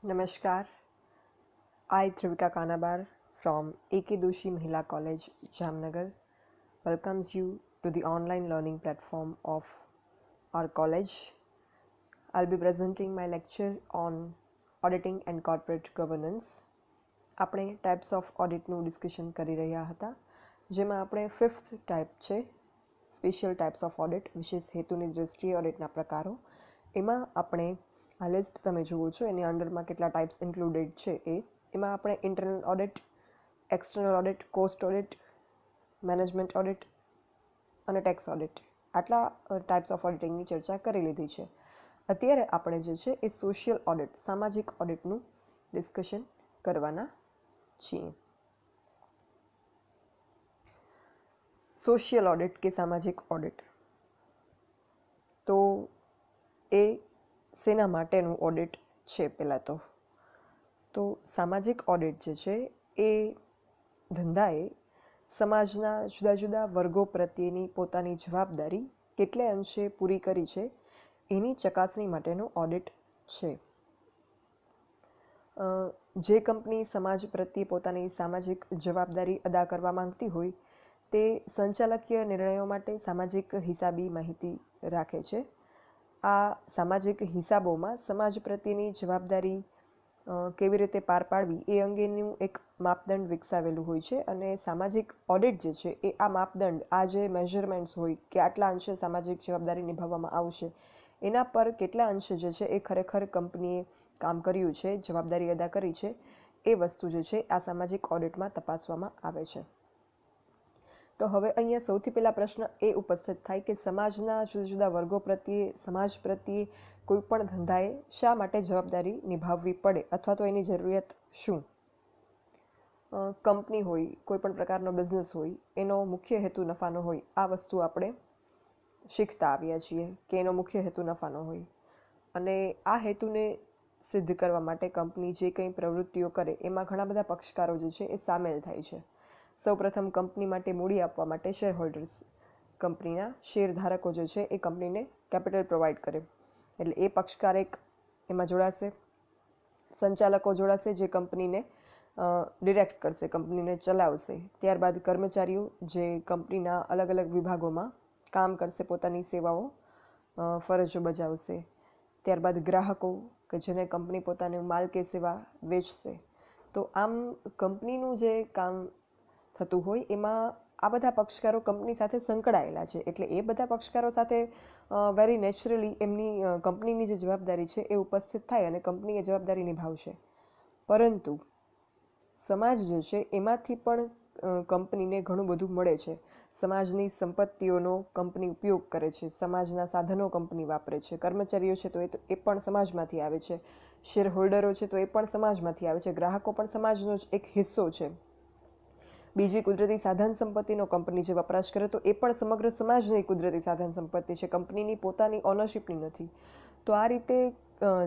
Namaskar, I Thrivika Kanabar from A.K. Doshi Mahila College, Jamnagar welcomes you to the online learning platform of our college. I'll be presenting my lecture on auditing and corporate governance. આપણે types of ઓડિટનું discussion કરી રહ્યા હતા, જેમાં આપણે 5th type છે special types of audit, વિશેષ હેતુની દૃષ્ટિએ ઓડિટના પ્રકારો. એમાં આપણે આ લિસ્ટ તમે જુઓ છો એની અંડરમાં કેટલા ટાઈપ્સ ઇન્ક્લુડેડ છે એમાં આપણે internal audit, external audit, cost audit, management audit અને ટેક્સ ઓડિટ આટલા ટાઈપ્સ ઓફ ઓડિટિંગની ચર્ચા કરી લીધી છે. અત્યારે આપણે જે છે એ સોશિયલ ઓડિટ, સામાજિક ઓડિટનું ડિસ્કશન કરવાના છીએ. સોશિયલ ઓડિટ કે સામાજિક ઓડિટ તો એ શેના માટેનું ઓડિટ છે? પહેલાં તો સામાજિક ઓડિટ જે છે એ ધંધાએ સમાજના જુદા જુદા વર્ગો પ્રત્યેની પોતાની જવાબદારી કેટલે અંશે પૂરી કરી છે એની ચકાસણી માટેનું ઓડિટ છે. જે કંપની સમાજ પ્રત્યે પોતાની સામાજિક જવાબદારી અદા કરવા માંગતી હોય તે સંચાલકીય નિર્ણયો માટે સામાજિક હિસાબી માહિતી રાખે છે. આ સામાજિક હિસાબોમાં સમાજ પ્રત્યેની જવાબદારી કેવી રીતે પાર પાડવી એ અંગેનું એક માપદંડ વિકસાવેલું હોય છે, અને સામાજિક ઓડિટ જે છે એ આ માપદંડ, આ જે મેઝરમેન્ટ્સ હોય કે આટલા અંશે સામાજિક જવાબદારી નિભાવવામાં આવશે એના પર કેટલા અંશે જે છે એ ખરેખર કંપનીએ કામ કર્યું છે, જવાબદારી અદા કરી છે, એ વસ્તુ જે છે આ સામાજિક ઓડિટમાં તપાસવામાં આવે છે. તો હવે અહીંયા સૌથી પહેલા પ્રશ્ન એ ઉપસ્થિત થાય કે સમાજના જુદા જુદા વર્ગો પ્રત્યે, સમાજ પ્રત્યે કોઈ પણ ધંધાએ શા માટે જવાબદારી નિભાવવી પડે, અથવા તો એની જરૂરિયાત શું? કંપની હોય, કોઈ પણ પ્રકારનો બિઝનેસ હોય, એનો મુખ્ય હેતુ નફાનો હોય. આ વસ્તુ આપણે શીખતા આવ્યા છીએ કે એનો મુખ્ય હેતુ નફાનો હોય, અને આ હેતુને સિદ્ધ કરવા માટે કંપની જે કંઈ પ્રવૃત્તિઓ કરે એમાં ઘણા બધા પક્ષકારો જે છે એ સામેલ થાય છે. સૌપ્રથમ કંપની માટે મૂડી આપવા માટે શેર હોલ્ડર્સ, કંપનીના શેરધારકો જે છે એ કંપનીને કેપિટલ પ્રોવાઈડ કરે, એટલે એ પક્ષકાર એક એમાં જોડાશે. સંચાલકો જોડાશે જે કંપનીને ડિરેક્ટ કરશે, કંપનીને ચલાવશે. ત્યારબાદ કર્મચારીઓ જે કંપનીના અલગ અલગ વિભાગોમાં કામ કરશે, પોતાની સેવાઓ ફરજો બજાવશે. ત્યારબાદ ગ્રાહકો કે જેને કંપની પોતાની માલ કે સેવા વેચશે. તો આમ કંપનીનું જે કામ થતું હોય એમાં આ બધા પક્ષકારો કંપની સાથે સંકળાયેલા છે, એટલે એ બધા પક્ષકારો સાથે વેરી નેચરલી એમની કંપનીની જે જવાબદારી છે એ ઉપસ્થિત થાય અને કંપની એ જવાબદારી નિભાવશે. પરંતુ સમાજ જે છે એમાંથી પણ કંપનીને ઘણું બધું મળે છે. સમાજની સંપત્તિઓનો કંપની ઉપયોગ કરે છે, સમાજના સાધનો કંપની વાપરે છે. કર્મચારીઓ છે તો એ પણ સમાજમાંથી આવે છે, શેર હોલ્ડરો છે તો એ પણ સમાજમાંથી આવે છે, ગ્રાહકો પણ સમાજનો જ એક હિસ્સો છે. બીજી કુદરતી સાધન સંપત્તિનો કંપની જે વપરાશ કરે તો એ પણ સમગ્ર સમાજની કુદરતી સાધન સંપત્તિ છે, કંપનીની પોતાની ઓનરશિપની નથી. તો આ રીતે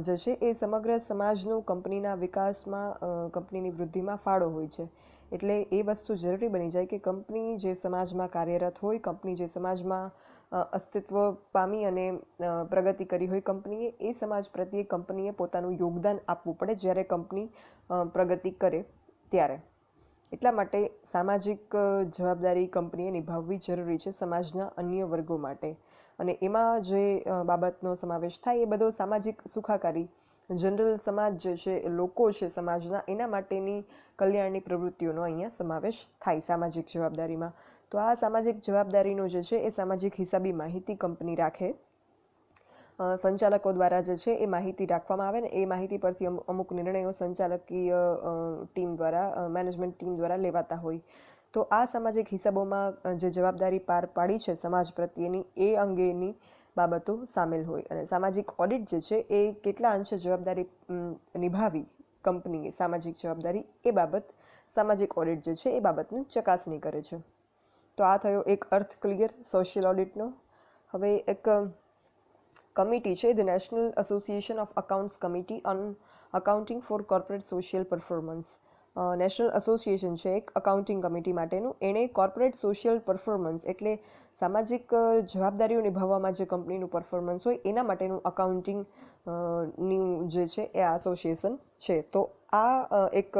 જે છે એ સમગ્ર સમાજનું કંપનીના વિકાસમાં, કંપનીની વૃદ્ધિમાં ફાળો હોય છે. એટલે એ વસ્તુ જરૂરી બની જાય કે કંપની જે સમાજમાં કાર્યરત હોય, કંપની જે સમાજમાં અસ્તિત્વ પામી અને પ્રગતિ કરી હોય કંપનીએ, એ સમાજ પ્રત્યે કંપનીએ પોતાનું યોગદાન આપવું પડે જ્યારે કંપની પ્રગતિ કરે ત્યારે. એટલા માટે સામાજિક જવાબદારી કંપનીએ નિભાવવી જરૂરી છે સમાજના અન્ય વર્ગો માટે. અને એમાં જે બાબતનો સમાવેશ થાય એ બધો સામાજિક સુખાકારી, જનરલ સમાજ જે છે, લોકો છે સમાજના, એના માટેની કલ્યાણની પ્રવૃત્તિઓનો અહીંયા સમાવેશ થાય સામાજિક જવાબદારીમાં. તો આ સામાજિક જવાબદારીનો જે છે એ સામાજિક હિસાબી માહિતી કંપની રાખે. સંચાલકો દ્વારા જે છે એ માહિતી રાખવામાં આવે ને એ માહિતી પરથી અમુક નિર્ણયો સંચાલકીય ટીમ દ્વારા, મેનેજમેન્ટ ટીમ દ્વારા લેવાતા હોય. તો આ સામાજિક હિસાબોમાં જે જવાબદારી પાર પાડી છે સમાજ પ્રત્યેની, એ અંગેની બાબતો સામેલ હોય. અને સામાજિક ઓડિટ જે છે એ કેટલા અંશે જવાબદારી નિભાવી કંપનીએ, સામાજિક જવાબદારી, એ બાબત સામાજિક ઓડિટ જે છે એ બાબતની ચકાસણી કરે છે. તો આ થયો એક અર્થ ક્લિયર સોશિયલ ઓડિટનો. હવે એક કમિટી છે, the national association of accounts committee on accounting for corporate social performance. National association છે એક અકાઉન્ટિંગ કમિટી માટેનું, એણે કોર્પોરેટ સોશિયલ પરફોર્મન્સ એટલે સામાજિક જવાબદારીઓ નિભાવવામાં જે કંપનીનું પરફોર્મન્સ હોય એના માટેનું અકાઉન્ટિંગ નું જે છે એ એસોસિએશન છે. તો આ એક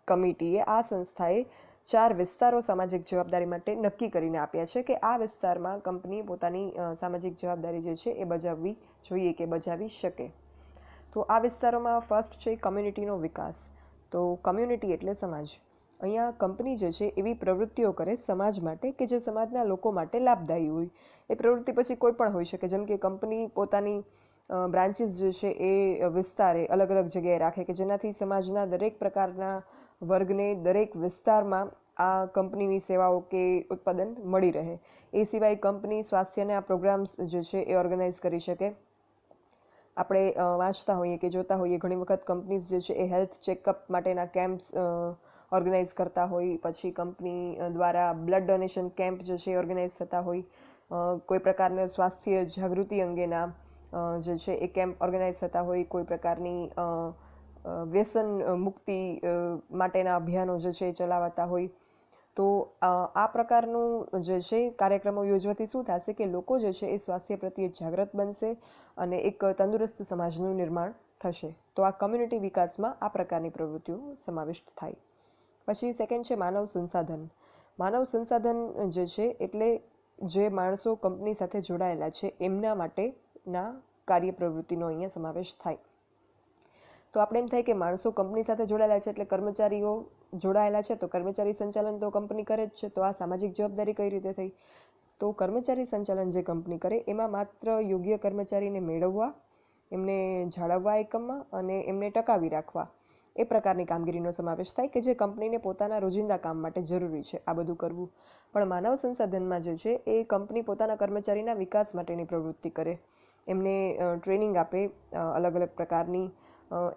કમિટીએ, આ સંસ્થાએ 4 વિસ્તારો સામાજિક જવાબદારી માટે નક્કી કરીને આપ્યા છે કે આ વિસ્તારમાં કંપની પોતાની સામાજિક જવાબદારી જે છે એ બજાવવી જોઈએ કે બજાવી શકે. તો આ વિસ્તારોમાં ફર્સ્ટ છે કમ્યુનિટીનો વિકાસ. તો કમ્યુનિટી એટલે સમાજ. અહીંયા કંપની જે છે એવી પ્રવૃત્તિઓ કરે સમાજ માટે કે જે સમાજના લોકો માટે લાભદાયી હોય. એ પ્રવૃત્તિ પછી કોઈ પણ હોઈ શકે, જેમ કે કંપની પોતાની બ્રાન્ચીસ જે છે એ વિસ્તારે અલગ અલગ જગ્યાએ રાખે કે જેનાથી સમાજના દરેક પ્રકારના વર્ગને દરેક વિસ્તારમાં આ કંપનીની સેવાઓ કે ઉત્પાદન મળી રહે. એ સિવાય કંપની સ્વાસ્થ્યના પ્રોગ્રામ્સ જે છે એ ઓર્ગેનાઇઝ કરી શકે. આપણે વાંચતા હોઈએ કે જોતા હોઈએ ઘણી વખત કંપનીઝ જે છે એ હેલ્થ ચેકઅપ માટેના કેમ્પ્સ ઓર્ગેનાઇઝ કરતા હોય, પછી કંપની દ્વારા બ્લડ ડોનેશન કેમ્પ જે છે એ ઓર્ગેનાઇઝ થતા હોય, કોઈ પ્રકારના સ્વાસ્થ્ય જાગૃતિ અંગેના જે છે એ કેમ્પ ઓર્ગેનાઇઝ થતા હોય, કોઈ પ્રકારની વ્યસન મુક્તિ માટેના અભિયાનો જે છે એ ચલાવતા હોય. તો આ પ્રકારનું જે છે કાર્યક્રમો યોજવાથી શું થશે કે લોકો જે છે એ સ્વાસ્થ્ય પ્રત્યે જાગૃત બનશે અને એક તંદુરસ્ત સમાજનું નિર્માણ થશે. તો આ કમ્યુનિટી વિકાસમાં આ પ્રકારની પ્રવૃત્તિઓ સમાવિષ્ટ થાય. પછી સેકન્ડ છે માનવ સંસાધન. માનવ સંસાધન જે છે એટલે જે માણસો કંપની સાથે જોડાયેલા છે એમના માટેના કાર્ય પ્રવૃત્તિનો અહીંયા સમાવેશ થાય. તો આપણે એમ થાય કે માણસો કંપની સાથે જોડાયેલા છે એટલે કર્મચારીઓ જોડાયેલા છે, તો કર્મચારી સંચાલન તો કંપની કરે જ છે. તો આ સામાજિક જવાબદારી કઈ રીતે થઈ? તો કર્મચારી સંચાલન જે કંપની કરે એમાં માત્ર યોગ્ય કર્મચારીને મેળવવા, એમને જાળવવા એકમમાં અને એમને ટકાવી રાખવા એ પ્રકારની કામગીરીનો સમાવેશ થાય કે જે કંપનીને પોતાના રોજિંદા કામ માટે જરૂરી છે આ બધું કરવું. પણ માનવ સંસાધનમાં જે છે એ કંપની પોતાના કર્મચારીના વિકાસ માટેની પ્રવૃત્તિ કરે, એમને ટ્રેનિંગ આપે અલગ અલગ પ્રકારની,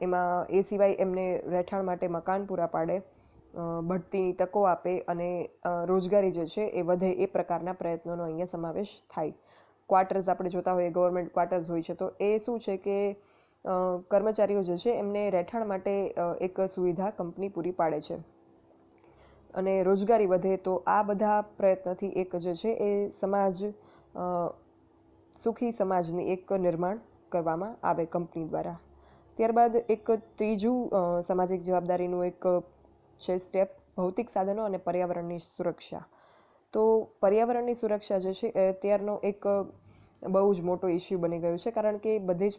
એમાં એ સિવાય એમને રહેઠાણ માટે મકાન પૂરા પાડે, બઢતીની તકો આપે અને રોજગારી જે છે એ વધે એ પ્રકારના પ્રયત્નોનો અહીંયા સમાવેશ થાય. ક્વાર્ટર્સ આપણે જોતા હોઈએ, ગવર્મેન્ટ ક્વાર્ટર્સ હોય છે, તો એ શું છે કે કર્મચારીઓ જે છે એમને રહેઠાણ માટે એક સુવિધા કંપની પૂરી પાડે છે અને રોજગારી વધે. તો આ બધા પ્રયત્નથી એક જે છે એ સમાજ, સુખી સમાજની એક નિર્માણ કરવામાં આવે કંપની દ્વારા. ત્યારબાદ એક ત્રીજું સામાજિક જવાબદારીનું એક છે સ્ટેપ ભૌતિક સાધનો અને પર્યાવરણની સુરક્ષા. તો પર્યાવરણની સુરક્ષા જે છે અત્યારનો એક બહુ જ મોટો ઇસ્યુ બની ગયો છે, કારણ કે બધી જ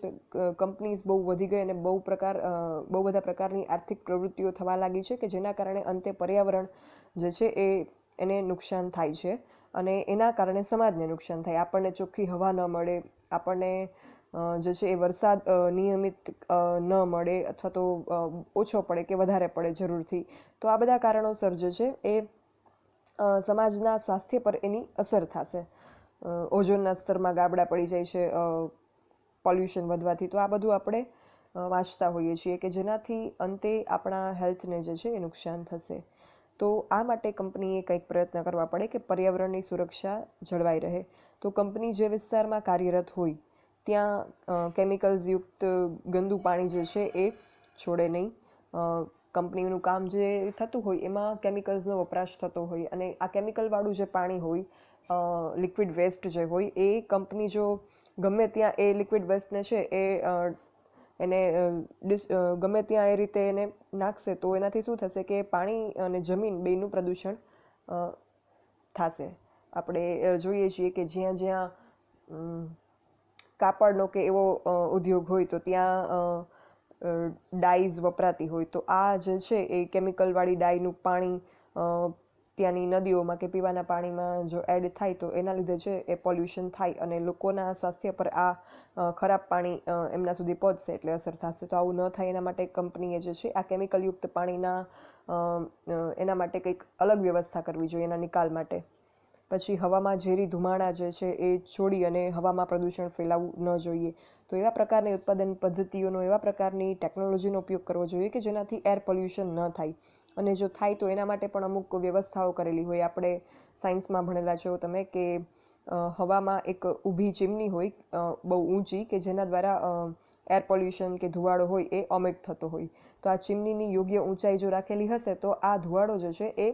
કંપનીઝ બહુ વધી ગઈ અને બહુ બધા પ્રકારની આર્થિક પ્રવૃત્તિઓ થવા લાગી છે કે જેના કારણે અંતે પર્યાવરણ જે છે એને નુકસાન થાય છે અને એના કારણે સમાજને નુકસાન થાય. આપણને ચોખ્ખી હવા ન મળે, આપણને જે છે એ વરસાદ નિયમિત ન મળે અથવા તો ઓછો પડે કે વધારે પડે જરૂરથી. તો આ બધા કારણોસર જે છે એ સમાજના સ્વાસ્થ્ય પર એની અસર થશે. ઓઝોનના સ્તરમાં ગાબડા પડી જાય છે પોલ્યુશન વધવાથી. તો આ બધું આપણે વાંચતા હોઈએ છીએ કે જેનાથી અંતે આપણા હેલ્થને જે છે એ નુકસાન થશે. તો આ માટે કંપનીએ કંઈક પ્રયત્ન કરવા પડે કે પર્યાવરણની સુરક્ષા જળવાઈ રહે. તો કંપની જે વિસ્તારમાં કાર્યરત હોય ત્યાં કેમિકલ્સ યુક્ત ગંદુ પાણી જે છે એ છોડે નહીં. કંપનીનું કામ જે થતું હોય એમાં કેમિકલ્સનો વપરાશ થતો હોય અને આ કેમિકલવાળું જે પાણી હોય, લિક્વિડ વેસ્ટ જે હોય, એ કંપની જો ગમે ત્યાં એ લિક્વિડ વેસ્ટને છે એને ગમે ત્યાં એ રીતે એને નાખશે તો એનાથી શું થશે કે પાણી અને જમીન બેનું પ્રદૂષણ થશે. આપણે જોઈએ છીએ કે જ્યાં જ્યાં કાપડનો કે એવો ઉદ્યોગ હોય તો ત્યાં ડાઈઝ વપરાતી હોય, તો આ જે છે એ કેમિકલવાળી ડાઈનું પાણી ત્યાંની નદીઓમાં કે પીવાના પાણીમાં જો એડ થાય તો એના લીધે છે એ પોલ્યુશન થાય અને લોકોના સ્વાસ્થ્ય પર આ ખરાબ પાણી એમના સુધી પહોંચશે એટલે અસર થશે. તો આવું ન થાય એના માટે કંપનીએ જે છે આ કેમિકલયુક્ત પાણીના એના માટે કંઈક અલગ વ્યવસ્થા કરવી જોઈએ એના નિકાલ માટે. પછી હવામાં ઝેરી ધુમાડા જે છે એ છોડી અને હવામાં પ્રદૂષણ ફેલાવવું ન જોઈએ. તો એવા પ્રકારની ઉત્પાદન પદ્ધતિઓનો, એવા પ્રકારની ટેકનોલોજીનો ઉપયોગ કરવો જોઈએ કે જેનાથી એર પોલ્યુશન ન થાય. અને જો થાય તો એના માટે પણ અમુક વ્યવસ્થાઓ કરેલી હોય. આપણે સાયન્સમાં ભણેલા છો તમે કે હવામાં એક ઊભી ચીમની હોય બહુ ઊંચી કે જેના દ્વારા એર પોલ્યુશન કે ધુવાળો હોય એ ઓમિટ થતો હોય. તો આ ચીમનીની યોગ્ય ઊંચાઈ જો રાખેલી હશે તો આ ધુવાળો જે છે એ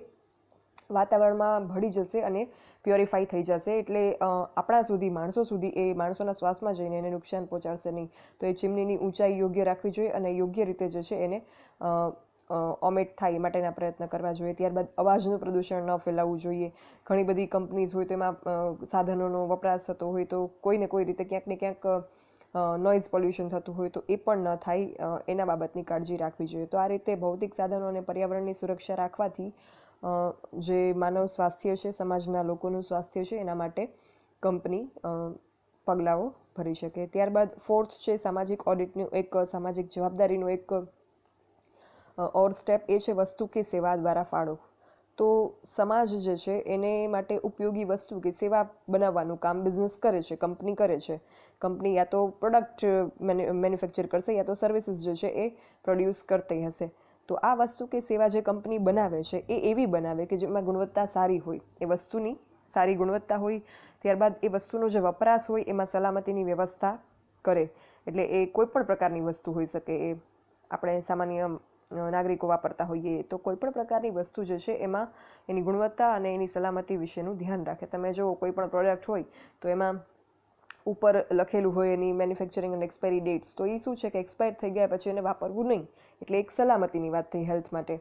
વાતાવરણમાં ભળી જશે અને પ્યોરિફાઈ થઈ જશે, એટલે આપણા સુધી, માણસો સુધી એ માણસોના શ્વાસમાં જઈને એને નુકસાન પહોંચાડશે નહીં. તો એ ચીમનીની ઊંચાઈ યોગ્ય રાખવી જોઈએ અને યોગ્ય રીતે જે છે એને ઓમિટ થાય એ માટેના પ્રયત્ન કરવા જોઈએ. ત્યારબાદ અવાજનું પ્રદૂષણ ન ફેલાવવું જોઈએ. ઘણી બધી કંપનીઝ હોય તો એમાં સાધનોનો વપરાશ થતો હોય તો કોઈને કોઈ રીતે ક્યાંક ને ક્યાંક નોઇઝ પોલ્યુશન થતું હોય તો એ પણ ન થાય, એના બાબતની કાળજી રાખવી જોઈએ. તો આ રીતે ભૌતિક સાધનો અને પર્યાવરણની સુરક્ષા રાખવાથી જે માનવ સ્વાસ્થ્ય છે, સમાજના લોકોનું સ્વાસ્થ્ય છે, એના માટે કંપની પગલાઓ ભરી શકે. ત્યારબાદ ફોર્થ છે સામાજિક ઓડિટનું એક સામાજિક જવાબદારીનું એક ઓર સ્ટેપ, એ છે વસ્તુ કે સેવા દ્વારા ફાળો. તો સમાજ જે છે એને માટે ઉપયોગી વસ્તુ કે સેવા બનાવવાનું કામ બિઝનેસ કરે છે, કંપની કરે છે. કંપની યા તો પ્રોડક્ટ મેન્યુફેક્ચર કરશે યા તો સર્વિસીસ જે છે એ પ્રોડ્યુસ કરતી હશે. તો આ વસ્તુ કે સેવા જે કંપની બનાવે છે એ એવી બનાવે કે જેમાં ગુણવત્તા સારી હોય, એ વસ્તુની સારી ગુણવત્તા હોય. ત્યારબાદ એ વસ્તુનો જે વપરાશ હોય એમાં સલામતીની વ્યવસ્થા કરે. એટલે એ કોઈ પણ પ્રકારની વસ્તુ હોઈ શકે, એ આપણે સામાન્ય નાગરિકો વાપરતા હોઈએ તો કોઈ પણ પ્રકારની વસ્તુ જે છે એમાં એની ગુણવત્તા અને એની સલામતી વિશેનું ધ્યાન રાખે. તમે જો કોઈ પણ પ્રોડક્ટ હોય તો એમાં ઉપર લખેલું હોય એની મેન્યુફેક્ચરિંગ અને એક્સપાયરી ડેટ્સ, તો એ શું છે કે એક્સપાયર થઈ ગયા પછી એને વાપરવું નહીં, એટલે એક સલામતીની વાત થઈ હેલ્થ માટે.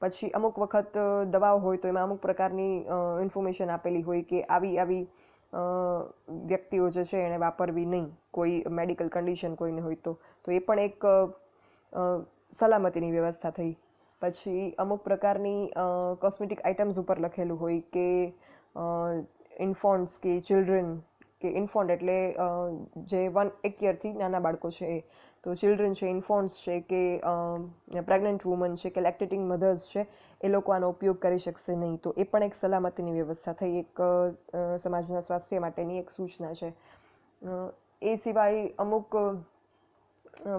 પછી અમુક વખત દવાઓ હોય તો એમાં અમુક પ્રકારની ઇન્ફોર્મેશન આપેલી હોય કે આવી વ્યક્તિઓ જે છે એને વાપરવી નહીં, કોઈ મેડિકલ કન્ડિશન કોઈને હોય તો એ પણ એક સલામતીની વ્યવસ્થા થઈ. પછી અમુક પ્રકારની કોસ્મેટિક આઇટમ્સ ઉપર લખેલું હોય કે ઇન્ફોન્ટ્સ કે ચિલ્ડ્રન, કે ઇન્ફોન્ટ એટલે જે 1 યરથી નાના બાળકો છે એ, તો ચિલ્ડ્રન છે, ઇન્ફોન્ટ્સ છે, કે પ્રેગ્નન્ટ વુમન છે, કે લેક્ટેટિંગ મધર્સ છે, એ લોકો આનો ઉપયોગ કરી શકશે નહીં. તો એ પણ એક સલામતીની વ્યવસ્થા થઈ, એક સમાજના સ્વાસ્થ્ય માટેની એક સૂચના છે. એ સિવાય અમુક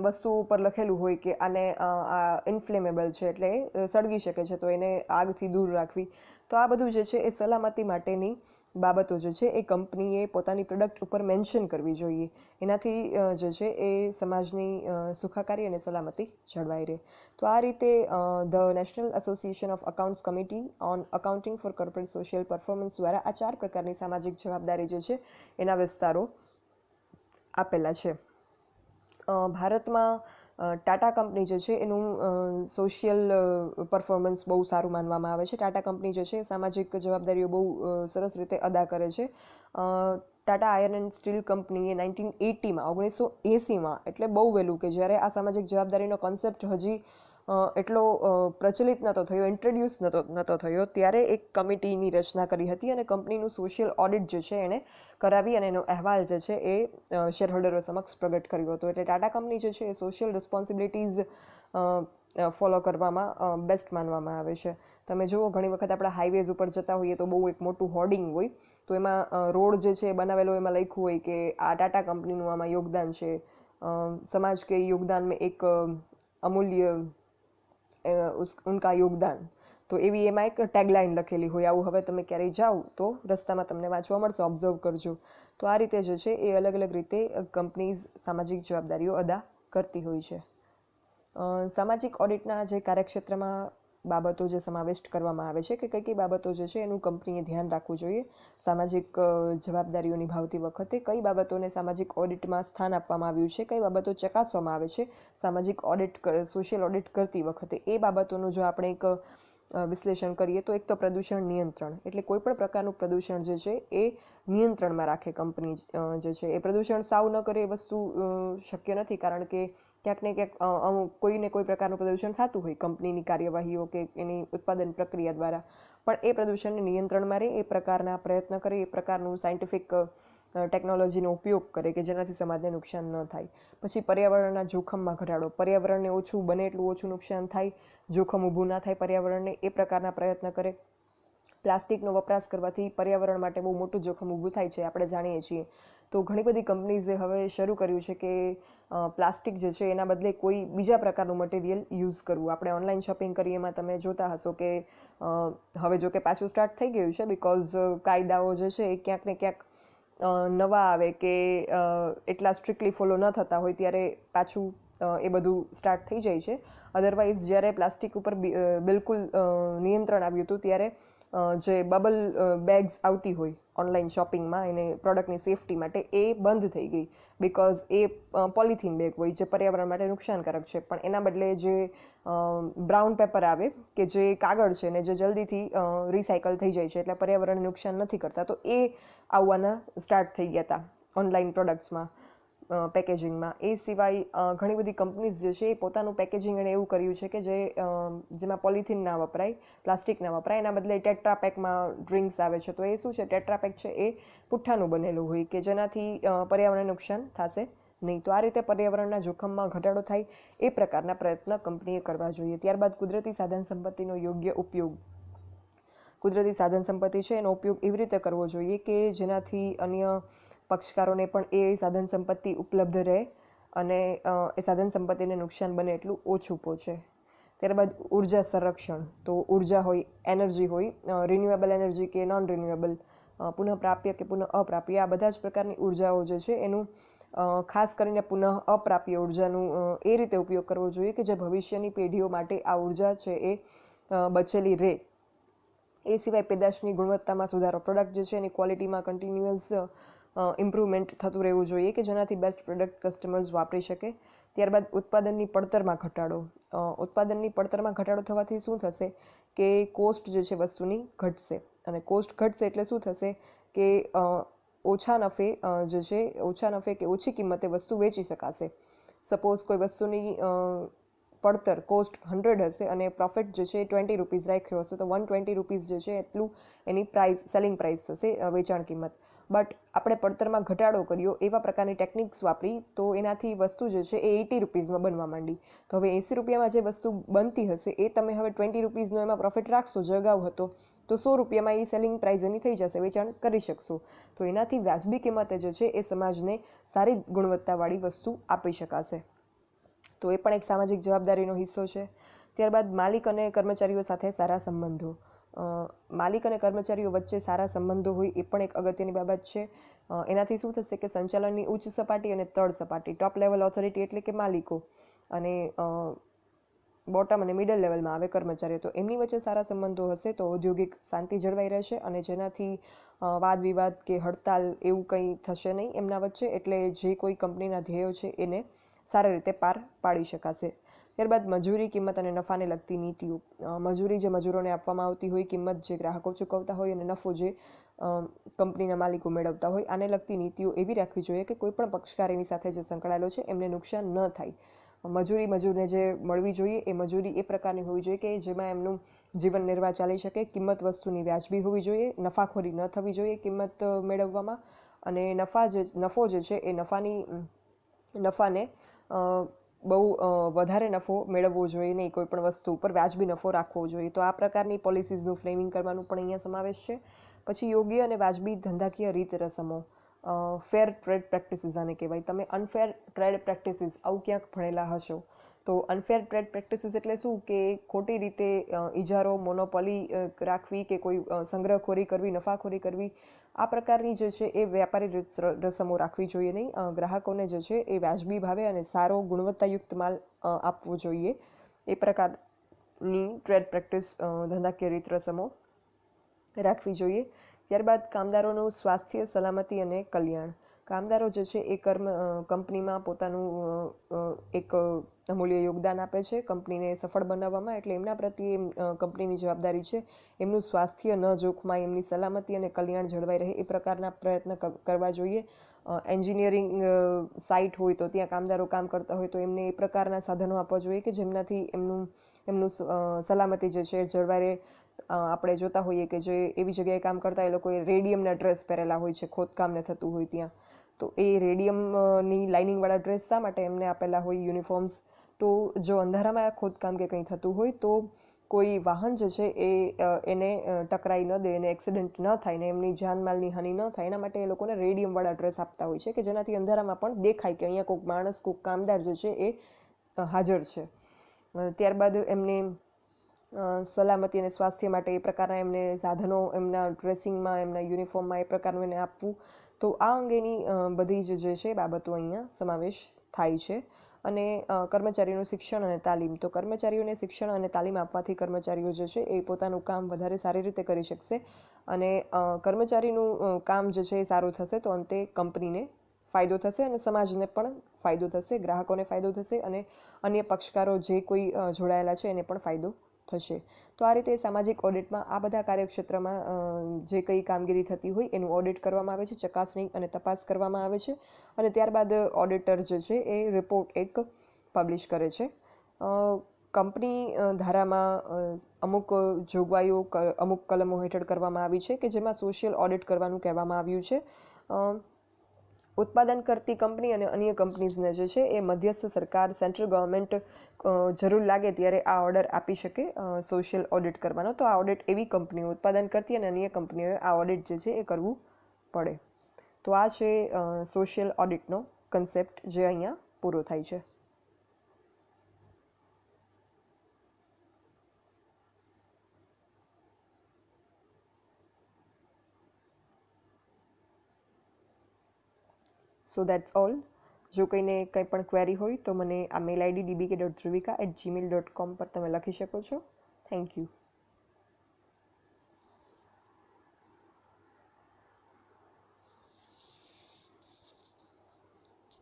વસ્તુ ઉપર લખેલું હોય કે આને આ ઇન્ફ્લેમેબલ છે, એટલે સળગી શકે છે, તો એને આગથી દૂર રાખવી. તો આ બધું જે છે એ સલામતી માટેની બાબતો જે છે એ કંપનીએ પોતાની પ્રોડક્ટ ઉપર મેન્શન કરવી જોઈએ. એનાથી જે છે એ સમાજની સુખાકારી અને સલામતી જળવાઈ રહે. તો આ રીતે the national association of accounts committee on accounting for corporate social performance દ્વારા આ 4 પ્રકારની સામાજિક જવાબદારી જે છે એના વિસ્તારો આપેલા છે. ભારતમાં ટાટા કંપની જે છે એનું સોશિયલ પરફોર્મન્સ બહુ સારું માનવામાં આવે છે. ટાટા કંપની જે છે સામાજિક જવાબદારીઓ બહુ સરસ રીતે અદા કરે છે. ટાટા આયર્ન એન્ડ સ્ટીલ કંપનીએ 1980માં 1980માં, એટલે બહુ વહેલું, કે જ્યારે આ સામાજિક જવાબદારીનો કોન્સેપ્ટ હજી એટલો પ્રચલિત નહોતો થયો, ઇન્ટ્રોડ્યુસ નહોતો થયો, ત્યારે એક કમિટીની રચના કરી હતી અને કંપનીનું સોશિયલ ઓડિટ જે છે એણે કરાવી અને એનો અહેવાલ જે છે એ શેરહોલ્ડરો સમક્ષ પ્રગટ કર્યો હતો. એટલે ટાટા કંપની જે છે એ સોશિયલ રિસ્પોન્સિબિલિટીઝ ફોલો કરવામાં બેસ્ટ માનવામાં આવે છે. તમે જુઓ ઘણી વખત આપણા હાઈવેઝ ઉપર જતા હોઈએ તો બહુ એક મોટું હોર્ડિંગ હોય, તો એમાં રોડ જે છે એ બનાવેલો એમાં લખ્યું હોય કે આ ટાટા કંપનીનું આમાં યોગદાન છે, સમાજ કે યોગદાન મેં એક અમૂલ્ય ઉનકા યોગદાન. તો એવી એમાં એક ટેગલાઇન લખેલી હોય. આવું હવે તમે ક્યારેય જાઓ તો રસ્તામાં તમને વાંચવા મળશે, ઓબ્ઝર્વ કરજો. તો આ રીતે જે છે એ અલગ અલગ રીતે કંપનીઝ સામાજિક જવાબદારીઓ અદા કરતી હોય છે. સામાજિક ઓડિટના જે કાર્યક્ષેત્રમાં બાબતો જે સમાવિષ્ટ કરવામાં આવે છે કે કઈ બાબતો જે છે એનું કંપનીએ ધ્યાન રાખવું જોઈએ સામાજિક જવાબદારીઓ નિભાવતી વખતે, કઈ બાબતોને સામાજિક ઓડિટમાં સ્થાન આપવામાં આવ્યું છે, કઈ બાબતો ચકાસવામાં આવે છે સામાજિક ઓડિટ, સોશિયલ ઓડિટ કરતી વખતે, એ બાબતોનું જો આપણે એક વિશ્લેષણ કરીએ તો એક તો પ્રદૂષણ નિયંત્રણ, એટલે કોઈ પણ પ્રકારનું પ્રદૂષણ જે છે એ નિયંત્રણમાં રાખે કંપની જે છે એ. પ્રદૂષણ સાવ ન કરે એ વસ્તુ શક્ય નથી, કારણ કે ક્યાંક ને ક્યાંક અમુક કોઈને કોઈ પ્રકારનું પ્રદૂષણ થતું હોય કંપનીની કાર્યવાહીઓ કે એની ઉત્પાદન પ્રક્રિયા દ્વારા, પણ એ પ્રદૂષણને નિયંત્રણમાં રહે એ પ્રકારના પ્રયત્ન કરે, એ પ્રકારનું સાયન્ટિફિક ટેકનોલોજીનો ઉપયોગ કરે કે જેનાથી સમાજને નુકસાન ન થાય. પછી પર્યાવરણના જોખમમાં ઘટાડો, પર્યાવરણને ઓછું બને એટલું ઓછું નુકસાન થાય, જોખમ ઊભું ના થાય પર્યાવરણને, એ પ્રકારના પ્રયત્ન કરે. પ્લાસ્ટિકનો વપરાશ કરવાથી પર્યાવરણ માટે બહુ મોટું જોખમ ઊભું થાય છે, આપણે જાણીએ છીએ. તો ઘણી બધી કંપનીઝે હવે શરૂ કર્યું છે કે પ્લાસ્ટિક જે છે એના બદલે કોઈ બીજા પ્રકારનું મટીરિયલ યુઝ કરવું. આપણે ઓનલાઈન શોપિંગ કરીએ એમાં તમે જોતા હશો કે હવે જો કે પાછું સ્ટાર્ટ થઈ ગયું છે, બિકોઝ કાયદાઓ જે છે એ ક્યાંક ને ક્યાંક નવા આવે કે એટલા સ્ટ્રિક્ટલી ફોલો ન થતા હોય ત્યારે પાછું એ બધું સ્ટાર્ટ થઈ જાય છે. અધરવાઇઝ જ્યારે પ્લાસ્ટિક ઉપર બિલકુલ નિયંત્રણ આવ્યું હતું ત્યારે જે બબલ બેગ્સ આવતી હોય ઓનલાઈન શોપિંગમાં એને પ્રોડક્ટની સેફટી માટે એ બંધ થઈ ગઈ, બિકોઝ એ પોલિથીન બેગ હોય જે પર્યાવરણ માટે નુકસાનકારક છે. પણ એના બદલે જે બ્રાઉન પેપર આવે કે જે કાગળ છે ને જે જલ્દીથી રિસાયકલ થઈ જાય છે એટલે પર્યાવરણને નુકસાન નથી કરતા, તો એ આવવાના સ્ટાર્ટ થઈ ગયા હતા ઓનલાઈન પ્રોડક્ટ્સમાં, પેકેજિંગમાં. એ સિવાય ઘણી બધી કંપનીઝ જે છે એ પોતાનું પેકેજિંગ એણે એવું કર્યું છે કે જેમાં પોલિથીન ના વપરાય, પ્લાસ્ટિક ના વપરાય, એના બદલે ટેટ્રાપેકમાં ડ્રિંક્સ આવે છે. તો એ શું છે, ટેટ્રાપેક છે એ પુઠ્ઠાનું બનેલું હોય કે જેનાથી પર્યાવરણને નુકસાન થશે નહીં. તો આ રીતે પર્યાવરણના જોખમમાં ઘટાડો થાય એ પ્રકારના પ્રયત્ન કંપનીએ કરવા જોઈએ. ત્યારબાદ કુદરતી સાધન સંપત્તિનો યોગ્ય ઉપયોગ. કુદરતી સાધન સંપત્તિ છે એનો ઉપયોગ એવી રીતે કરવો જોઈએ કે જેનાથી અન્ય પક્ષકારોને પણ એ સાધન સંપત્તિ ઉપલબ્ધ રહે અને એ સાધન સંપત્તિને નુકસાન બને એટલું ઓછું પહોંચે. ત્યારબાદ ઉર્જા સંરક્ષણ. તો ઉર્જા હોય, એનર્જી હોય, રિન્યુએબલ એનર્જી કે નોન રિન્યુએબલ, પુનઃપ્રાપ્ય કે પુનઃ અપ્રાપ્ય, આ બધા જ પ્રકારની ઉર્જાઓ જે છે એનું ખાસ કરીને પુનઃ અપ્રાપ્ય ઉર્જાનું એ રીતે ઉપયોગ કરવો જોઈએ કે જે ભવિષ્યની પેઢીઓ માટે આ ઉર્જા છે એ બચેલી રહે. એ સિવાય પેદાશની ગુણવત્તામાં સુધારો. પ્રોડક્ટ જે છે એની ક્વોલિટીમાં કન્ટિન્યુઅસ ઇમ્પ્રુવમેન્ટ થતું રહેવું જોઈએ કે જેનાથી બેસ્ટ પ્રોડક્ટ કસ્ટમર્સ વાપરી શકે. ત્યારબાદ ઉત્પાદનની પડતરમાં ઘટાડો. ઉત્પાદનની પડતરમાં ઘટાડો થવાથી શું થશે કે કોસ્ટ જે છે વસ્તુની ઘટશે, અને કોસ્ટ ઘટશે એટલે શું થશે કે ઓછા નફે કે ઓછી કિંમતે વસ્તુ વેચી શકાશે. સપોઝ કોઈ વસ્તુની પડતર કોસ્ટ 100 હશે અને પ્રોફિટ જે છે એ 20 રૂપીઝ રાખ્યો હશે, તો 120 રૂપીઝ જે છે એટલું એની પ્રાઇસ, સેલિંગ પ્રાઇસ થશે, વેચાણ કિંમત. બટ આપણે પડતરમાં ઘટાડો કર્યો, એવા પ્રકારની ટેકનિક્સ વાપરી, તો એનાથી વસ્તુ જે છે એ 80 રૂપીઝમાં બનવા માંડી. તો હવે 80 રૂપિયામાં જે વસ્તુ બનતી હશે એ તમે હવે 20 રૂપીઝનો એમાં પ્રોફિટ રાખશો જે અગાઉ હતો, તો 100 રૂપિયામાં એ સેલિંગ પ્રાઇસ એની થઈ જશે, વેચાણ કરી શકશો. તો એનાથી વ્યાજબી કિંમતે જે છે એ સમાજને સારી ગુણવત્તાવાળી વસ્તુ આપી શકાશે. તો એ પણ એક સામાજિક જવાબદારીનો હિસ્સો છે. ત્યારબાદ માલિક અને કર્મચારીઓ સાથે સારા સંબંધો. માલિક અને કર્મચારીઓ વચ્ચે સારા સંબંધો હોય એ પણ એક અગત્યની બાબત છે. એનાથી શું થશે કે સંચાલનની ઉચ્ચ સપાટી અને તળ સપાટી, ટોપ લેવલ ઓથોરિટી એટલે કે માલિકો, અને બોટમ અને મિડલ લેવલમાં આવે કર્મચારીઓ, તો એમની વચ્ચે સારા સંબંધો હશે તો ઔદ્યોગિક શાંતિ જળવાઈ રહેશે અને જેનાથી વાદ વિવાદ કે હડતાલ એવું કંઈ થશે નહીં એમના વચ્ચે. એટલે જે કોઈ કંપનીના ધ્યેયો છે એને સારી રીતે પાર પાડી શકાશે. ત્યારબાદ મજૂરી, કિંમત અને નફાને લગતી નીતિઓ. મજૂરી જે મજૂરોને આપવામાં આવતી હોય, કિંમત જે ગ્રાહકો ચૂકવતા હોય અને નફો જે કંપનીના માલિકો મેળવતા હોય, આને લગતી નીતિઓ એવી રાખવી જોઈએ કે કોઈ પણ પક્ષકારીની સાથે જે સંકળાયેલો છે એમને નુકસાન ન થાય. મજૂરને જે મળવી જોઈએ એ મજૂરી એ પ્રકારની હોવી જોઈએ કે જેમાં એમનું જીવન નિર્વાહ ચાલી શકે. કિંમત વસ્તુની વ્યાજબી હોવી જોઈએ, નફાખોરી ન થવી જોઈએ કિંમત મેળવવામાં, અને નફો જે છે એ નફાને બહુ વધારે નફો મેળવવો જોઈએ નહીં, કોઈ પણ વસ્તુ ઉપર વ્યાજબી નફો રાખવો જોઈએ. તો આ પ્રકારની પોલિસીઝનું ફ્રેમિંગ કરવાનું પણ અહીંયા સમાવેશ છે. પછી યોગ્ય અને વાજબી ધંધાકીય રીત રસમો. ફેર ટ્રેડ પ્રેક્ટિસીસ આને કહેવાય. તમે અનફેર ટ્રેડ પ્રેક્ટિસીસ આવું ક્યાંક ભણેલા હશો. તો અનફેર ટ્રેડ પ્રેક્ટિસીસ એટલે શું કે ખોટી રીતે ઇજારો, મોનોપોલી રાખવી કે કોઈ સંગ્રહખોરી કરવી, નફાખોરી કરવી, આ પ્રકારની જે છે એ વ્યાપારી રસમો રાખવી જોઈએ નહીં. ગ્રાહકોને જે છે એ વ્યાજબી ભાવે અને સારો ગુણવત્તાયુક્ત માલ આપવો જોઈએ. એ પ્રકારની ટ્રેડ પ્રેક્ટિસ, ધંધાકીય રીત રસમો રાખવી જોઈએ. ત્યારબાદ કામદારોનું સ્વાસ્થ્ય, સલામતી અને કલ્યાણ. કામદારો જે છે એ કંપનીમાં પોતાનું એક અમૂલ્ય યોગદાન આપે છે કંપનીને સફળ બનાવવામાં, એટલે એમના પ્રત્યે કંપનીની જવાબદારી છે એમનું સ્વાસ્થ્ય ન જોખમાય, એમની સલામતી અને કલ્યાણ જળવાઈ રહે એ પ્રકારના પ્રયત્ન કરવા જોઈએ. એન્જિનિયરિંગ સાઇટ હોય તો ત્યાં કામદારો કામ કરતા હોય તો એમને એ પ્રકારના સાધનો આપવા જોઈએ કે જેમનાથી એમનું સલામતી જે છે જળવાઈ રહે. આપણે જોતા હોઈએ કે જે એવી જગ્યાએ કામ કરતા એ લોકોએ રેડિયમના ડ્રેસ પહેરેલા હોય છે ખોદકામને થતું હોય ત્યાં, તો એ રેડિયમની લાઇનિંગવાળા ડ્રેસ શા માટે એમને આપેલા હોય, યુનિફોર્મ્સ? તો જો અંધારામાં ખોદકામ કે કંઈ થતું હોય તો કોઈ વાહન જે છે એને ટકરાઈ ન દે, એને એક્સિડન્ટ ન થાય ને એમની જાનમાલની હાનિ ન થાય, એના માટે એ લોકોને રેડિયમવાળા ડ્રેસ આપતા હોય છે કે જેનાથી અંધારામાં પણ દેખાય કે અહીંયા કોઈક માણસ, કોઈક કામદાર જે છે એ હાજર છે. ત્યારબાદ એમને સલામતી અને સ્વાસ્થ્ય માટે એ પ્રકારના એમને સાધનો એમના ડ્રેસિંગમાં, એમના યુનિફોર્મમાં એ પ્રકારનું એને આપવું. તો આ અંગેની બધી જ જે છે બાબતો અહીંયા સમાવેશ થાય છે. અને કર્મચારીઓનું શિક્ષણ અને તાલીમ. તો કર્મચારીઓને શિક્ષણ અને તાલીમ આપવાથી કર્મચારીઓ જે છે એ પોતાનું કામ વધારે સારી રીતે કરી શકશે. અને કર્મચારીનું કામ જે છે એ સારું થશે તો અંતે કંપનીને ફાયદો થશે અને સમાજને પણ ફાયદો થશે, ગ્રાહકોને ફાયદો થશે અને અન્ય પક્ષકારો જે કોઈ જોડાયેલા છે એને પણ ફાયદો થશે. તો આ રીતે સામાજિક ઓડિટમાં આ બધા કાર્યક્ષેત્રમાં જે કંઈ કામગીરી થતી હોય એનું ઓડિટ કરવામાં આવે છે, ચકાસણી અને તપાસ કરવામાં આવે છે અને ત્યારબાદ ઓડિટર જે છે એ રિપોર્ટ એક પબ્લિશ કરે છે. કંપની ધારામાં અમુક જોગવાઈઓ અમુક કલમો હેઠળ કરવામાં આવી છે કે જેમાં સોશિયલ ઓડિટ કરવાનું કહેવામાં આવ્યું છે. ઉત્પાદન કરતી કંપની અને અન્ય કંપનીઝને જે છે એ મધ્યસ્થ સરકાર, સેન્ટ્રલ ગવર્મેન્ટ જરૂર લાગે ત્યારે આ ઓર્ડર આપી શકે સોશિયલ ઓડિટ કરવાનો. તો આ ઓડિટ એવી કંપનીઓ, ઉત્પાદન કરતી અને અન્ય કંપનીઓએ આ ઓડિટ જે છે એ કરવું પડે. તો આ છે સોશિયલ ઓડિટનો કન્સેપ્ટ જે અહીંયા પૂરો થાય છે. સો દેટ્સ ઓલ. જો કોઈને કંઈ પણ ક્વેરી હોય તો મને આ મેલ આઈડી dbk.druvika@gmail.com પર તમે લખી શકો છો. Thank you.